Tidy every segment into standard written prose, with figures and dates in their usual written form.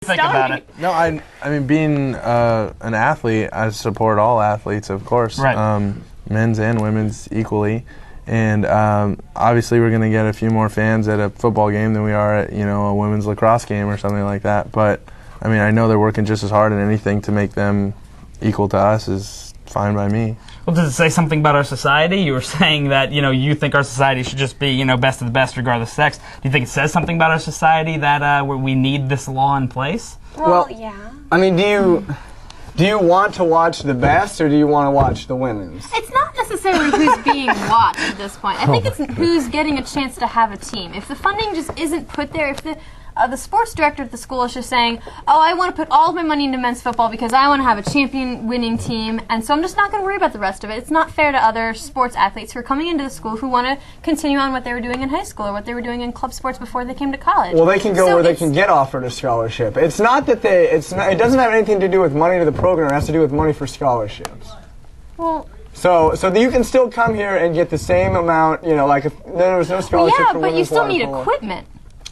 think about it. No, I mean, being an athlete, I support all athletes, of course, right. Men's and women's equally. And obviously, we're going to get a few more fans at a football game than we are at, a women's lacrosse game or something like that. But I mean, I know they're working just as hard, and anything to make them equal to us is fine by me. Well, does it say something about our society? You were saying that, you think our society should just be, best of the best regardless of sex. Do you think it says something about our society that we need this law in place? Well, yeah. I mean, do you want to watch the best, or do you want to watch the women's? It's not necessarily who's being watched at this point. I think it's who's getting a chance to have a team. If the funding just isn't put there, if the sports director at the school is just saying, oh, I want to put all of my money into men's football because I want to have a champion-winning team, and so I'm just not going to worry about the rest of it. It's not fair to other sports athletes who are coming into the school who want to continue on what they were doing in high school or what they were doing in club sports before they came to college. Well, they can go where they can get offered a scholarship. It's not that it doesn't have anything to do with money to the program. It has to do with money for scholarships. Well... So you can still come here and get the same amount, like if there was no scholarship for women's but you still need water polo. Equipment.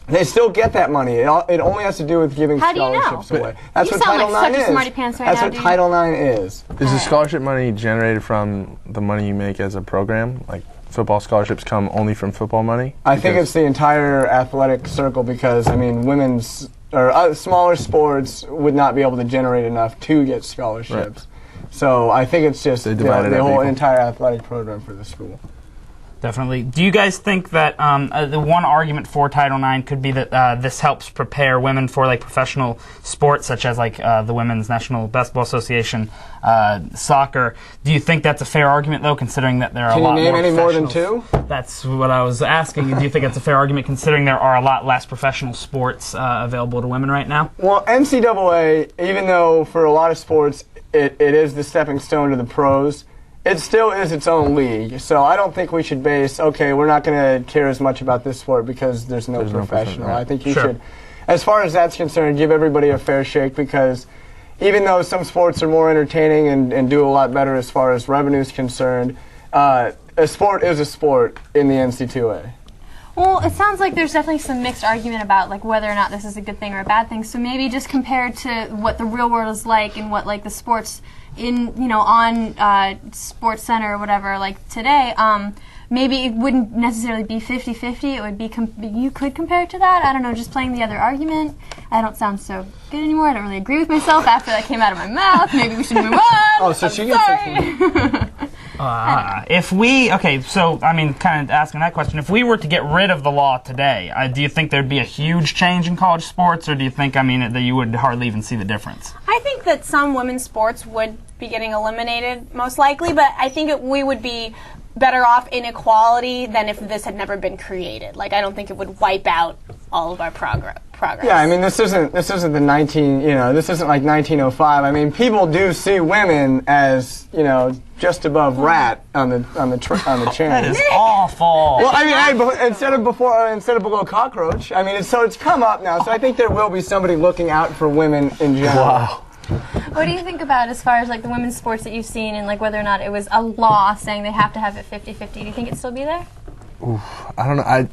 They still get that money. It only has to do with giving scholarships away. That's what Title IX is. That's what Title IX is. Is the scholarship money generated from the money you make as a program? Like football scholarships come only from football money? I think it's the entire athletic circle because, I mean, women's or smaller sports would not be able to generate enough to get scholarships. Right. So I think it's just the whole entire athletic program for the school. Definitely. Do you guys think that the one argument for Title IX could be that this helps prepare women for professional sports, such as the Women's National Basketball Association, soccer? Do you think that's a fair argument, though, considering that there are a lot more Can you name any more than professionals? two? That's what I was asking. Do you think that's a fair argument, considering there are a lot less professional sports available to women right now? Well, NCAA, even though for a lot of sports it is the stepping stone to the pros, it still is its own league, so I don't think we should base, we're not going to care as much about this sport because there's no professional. Right. I think you should, as far as that's concerned, give everybody a fair shake because even though some sports are more entertaining and do a lot better as far as revenue is concerned, a sport is a sport in the NCAA. Well, it sounds like there's definitely some mixed argument about whether or not this is a good thing or a bad thing. So maybe just compared to what the real world is like and what the sports on Sports Center or whatever today, maybe it wouldn't necessarily be 50-50. It would be you could compare it to that. I don't know, just playing the other argument. I don't sound so good anymore. I don't really agree with myself after that came out of my mouth. Maybe we should move on. Oh, so she gets it. Kind of asking that question, if we were to get rid of the law today, do you think there'd be a huge change in college sports, or do you think, that you would hardly even see the difference? I think that some women's sports would be getting eliminated, most likely, but I think we would be better off in equality than if this had never been created. I don't think it would wipe out all of our progress. Yeah, I mean, this isn't this isn't like 1905. I mean, people do see women as, just above rat on the chain. That is awful. Well, I mean, instead of below cockroach. I mean, it's come up now. So I think there will be somebody looking out for women in general. Wow. What do you think about as far as the women's sports that you've seen and whether or not it was a law saying they have to have it 50-50? Do you think it'd still be there? Oof, I don't know.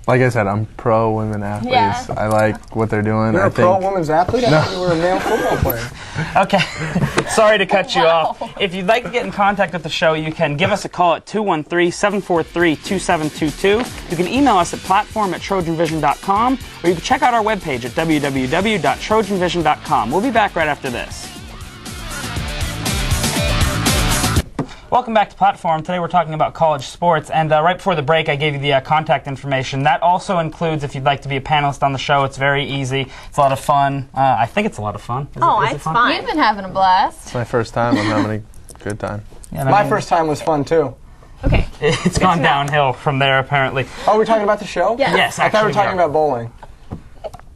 Like I said, I'm pro women athletes. Yeah. I like what they're doing. You're a pro women's athlete? I thought you were a male football player. Okay. Sorry to cut you off. If you'd like to get in contact with the show, you can give us a call at 213-743-2722. You can email us at platforum@trojanvision.com, or you can check out our webpage at www.trojanvision.com. We'll be back right after this. Welcome back to Platforum. Today we're talking about college sports, and right before the break I gave you the contact information. That also includes if you'd like to be a panelist on the show. It's very easy. It's a lot of fun. I think it's a lot of fun. Is it's fun. We've been having a blast. It's my first time. I'm having a good time. Yeah, my first time was fun, too. Okay. It's gone downhill from there, apparently. Oh, we're talking about the show? Yeah. Yes, I thought we were talking about bowling.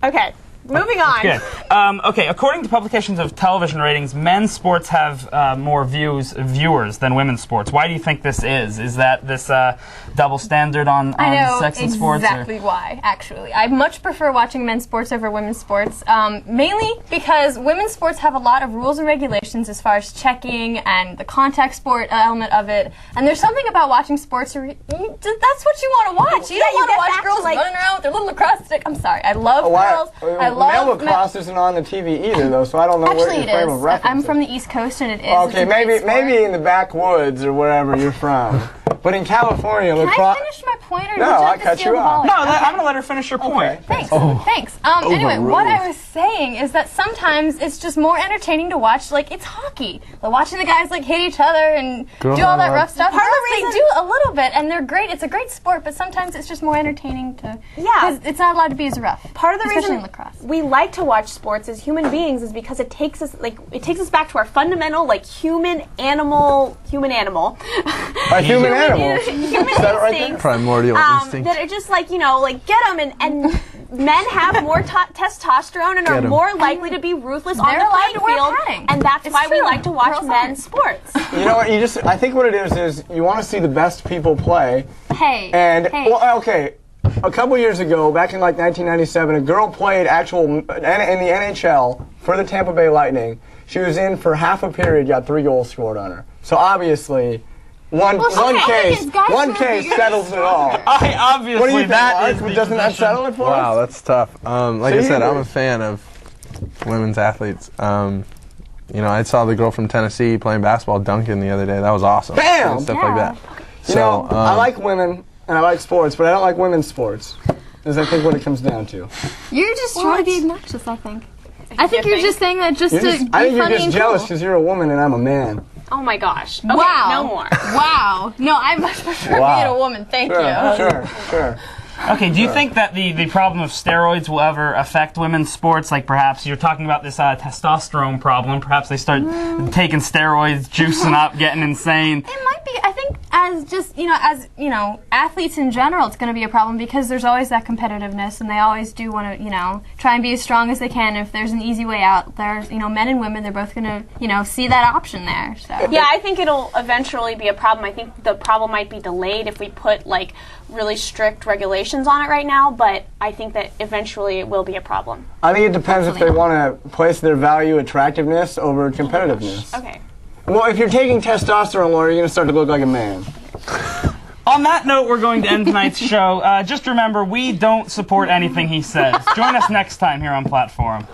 Okay. Moving on. Good. Okay, according to publications of television ratings, men's sports have more viewers than women's sports. Why do you think this is? Is that this double standard on sex and sports? I know exactly why, actually. I much prefer watching men's sports over women's sports, mainly because women's sports have a lot of rules and regulations as far as checking and the contact sport element of it. And there's something about watching sports where that's what you want to watch. You don't want to watch girls running around with their little lacrosse stick. I'm sorry. I love girls. I love male lacrosse isn't on the TV either, though, so I don't know what your frame of reference I'm is. from the East Coast, and it is. Okay, maybe in the backwoods or wherever you're from. But in California, Can lacrosse... I finish my point, or No, did you I have to cut steal you the off. ball? No, I'm going to let her finish her point. Thanks. Thanks. Anyway, what I was saying is that sometimes it's just more entertaining to watch. Like, it's hockey. Like, watching the guys hit each other and do all that rough stuff. They do a little bit, and they're great. It's a great sport, but sometimes it's just more entertaining to. Yeah. It's not allowed to be as rough. Part of the especially reason in lacrosse. we like to watch sports as human beings is because it takes us back to our fundamental human animal. A human animal. Human Is that right there? instincts. Primordial instinct. That are just get them and men have more testosterone and are 'em. more likely to be ruthless on They're the allowed playing to wear field, padding. and that's It's why we true. like to watch Girls men's sports. You know what? I think what it is you want to see the best people play. Hey. And hey. well, okay, a couple years ago, back in 1997, a girl played in the NHL for the Tampa Bay Lightning. She was in for half a period, got 3 goals scored on her. So obviously, one case settles it all. Obviously, What do you think, that Mark? is the Doesn't that position. settle it for Wow, us? that's tough. Like So I said, you- I'm a fan of women's athletes. I saw the girl from Tennessee playing basketball dunking the other day. That was awesome. Bam! And stuff like that. You know, I like women and I like sports, but I don't like women's sports. Is I think what it comes down to. You're just trying to be obnoxious, I think. I think you're just saying that just I to be think funny you're just and jealous cool. because you're a woman and I'm a man. Oh my gosh. Okay, Wow. no more. Wow. No, I much prefer Wow. being a woman. Thank you. Sure. Okay, do you think that the problem of steroids will ever affect women's sports? Like perhaps you're talking about this testosterone problem. Perhaps they start taking steroids, juicing up, getting insane. It might be. I think as athletes in general, it's going to be a problem because there's always that competitiveness, and they always do want to, try and be as strong as they can. If there's an easy way out, there's, men and women, they're both going to, see that option there. So. Yeah, I think it'll eventually be a problem. I think the problem might be delayed if we put really strict regulations on it right now, but I think that eventually it will be a problem. I think it depends if they want to place their value attractiveness over competitiveness. Okay. Well, if you're taking testosterone, Laura, you're going to start to look like a man. On that note, we're going to end tonight's show. Just remember, we don't support anything he says. Join us next time here on Platforum.